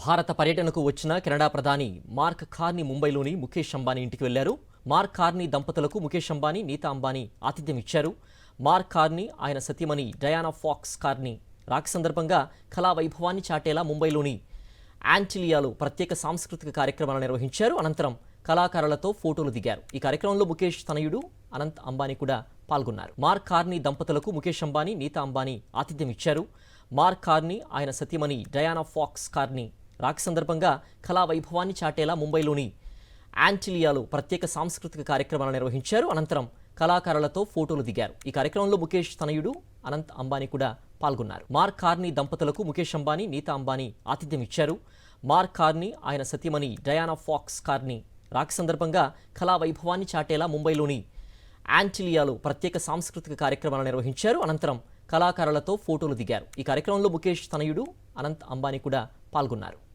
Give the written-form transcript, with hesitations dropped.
భారత పర్యటనకు వచ్చిన కెనడా ప్రధాని మార్క్ కార్నీ ముంబైలోని ముఖేష్ అంబానీ ఇంటికి వెళ్లారు. మార్క్ కార్నీ దంపతులకు ముఖేష్ అంబానీ, నీతా అంబానీ ఆతిథ్యం ఇచ్చారు. మార్క్ కార్నీ, ఆయన సతీమణి డయానా ఫాక్స్ కార్నీ రాక సందర్భంగా కళా వైభవాన్ని చాటేలా ముంబైలోని యాంటిలియాలో ప్రత్యేక సాంస్కృతిక కార్యక్రమాలు నిర్వహించారు. అనంతరం కళాకారులతో ఫోటోలు దిగారు. ఈ కార్యక్రమంలో ముఖేష్ తనయుడు అనంత్ అంబానీ కూడా పాల్గొన్నారు. మార్క్ కార్నీ దంపతులకు ముఖేష్ అంబానీ, నీతా అంబానీ ఆతిథ్యం ఇచ్చారు. మార్క్ కార్నీ, ఆయన సతీమణి డయానా ఫాక్స్ కార్నీ రాక సందర్భంగా కళా వైభవాన్ని చాటేలా ముంబైలోని యాంటిలియాలో ప్రత్యేక సాంస్కృతిక కార్యక్రమాలు నిర్వహించారు. అనంతరం కళాకారులతో ఫోటోలు దిగారు. ఈ కార్యక్రమంలో ముఖేష్ తనయుడు అనంత్ అంబానీ కూడా పాల్గొన్నారు. మార్క్ కార్నీ దంపతులకు ముఖేష్ అంబానీ, నీతా అంబానీ ఆతిథ్యం ఇచ్చారు. మార్క్ కార్నీ, ఆయన సతీమణి డయానా ఫాక్స్ కార్నీ రాక సందర్భంగా కళా వైభవాన్ని చాటేలా ముంబైలోని యాంటిలియాలో ప్రత్యేక సాంస్కృతిక కార్యక్రమాలు నిర్వహించారు. అనంతరం కళాకారులతో ఫోటోలు దిగారు. ఈ కార్యక్రమంలో ముఖేష్ తనయుడు అనంత్ అంబానీ కూడా పాల్గొన్నారు.